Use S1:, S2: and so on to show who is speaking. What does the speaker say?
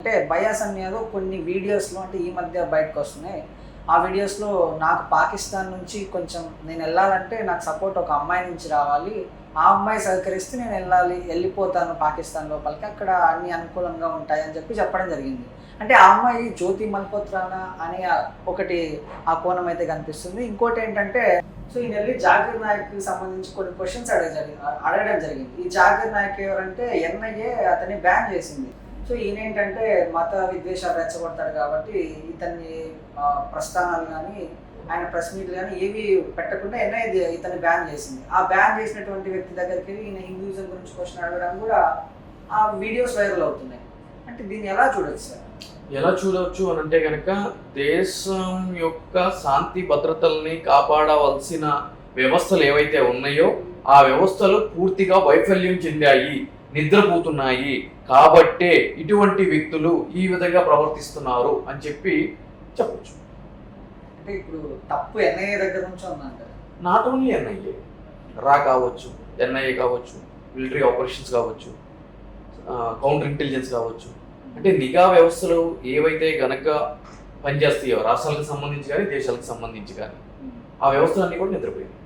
S1: అంటే బయాస్ అనేది కొన్ని వీడియోస్లో అంటే ఈ మధ్య బయటకు వస్తున్నాయి. ఆ వీడియోస్లో నాకు పాకిస్తాన్ నుంచి కొంచెం నేను వెళ్ళాలంటే నాకు సపోర్ట్ ఒక అమ్మాయి నుంచి రావాలి, ఆ అమ్మాయి సహకరిస్తే నేను వెళ్ళిపోతాను పాకిస్తాన్ లోపలికి, అక్కడ అన్ని అనుకూలంగా ఉంటాయి అని చెప్పడం జరిగింది. అంటే ఆ అమ్మాయి జ్యోతి మల్హోత్రానా అనే ఒకటి ఆ కోణం అయితే కనిపిస్తుంది. ఇంకోటి ఏంటంటే సో ఈయన వెళ్ళి జాకిర్ నాయక్కి సంబంధించి కొన్ని క్వశ్చన్స్ అడగడం జరిగింది. ఈ జాకిర్ నాయక్ ఎవరంటే ఎన్ఐఏ అతన్ని బ్యాన్ చేసింది. సో ఈయన ఏంటంటే మత విద్వేషాలు రెచ్చగొడతాడు కాబట్టి ఇతన్ని ప్రస్థానాలు కానీ ఆయన ప్రెస్ మీట్లు కానీ ఏవి పెట్టకుండా ఎన్ఐఏ ఇతన్ని బ్యాన్ చేసింది. ఆ బ్యాన్ చేసినటువంటి వ్యక్తి దగ్గరికి ఈయన హిందూయిజం గురించి క్వశ్చన్ అడగడం కూడా ఆ వీడియోస్ వైరల్ అవుతున్నాయి. అంటే దీన్ని ఎలా చూడొచ్చు సార్?
S2: ఎలా చూడవచ్చు అని అంటే కనుక దేశం యొక్క శాంతి భద్రతల్ని కాపాడవలసిన వ్యవస్థలు ఏవైతే ఉన్నాయో ఆ వ్యవస్థలు పూర్తిగా వైఫల్యం చెందాయి, నిద్రపోతున్నాయి కాబట్టే ఇటువంటి వ్యక్తులు ఈ విధంగా ప్రవర్తిస్తున్నారు అని చెప్పొచ్చు.
S1: అంటే ఇప్పుడు తప్పు ఎన్ఐఏ దగ్గర నుంచి ఉందంటారు.
S2: నాట్ ఓన్లీ ఎన్ఐఏ, కావచ్చు, ఎన్ఐఏ కావచ్చు, మిలిటరీ ఆపరేషన్స్ కావచ్చు, కౌంటర్ ఇంటెలిజెన్స్ కావచ్చు, అంటే నిఘా వ్యవస్థలు ఏవైతే గనక పనిచేస్తాయో రాష్ట్రాలకు సంబంధించి కానీ దేశాలకు సంబంధించి కానీ ఆ వ్యవస్థలన్నీ కూడా నిద్రపోయాయి.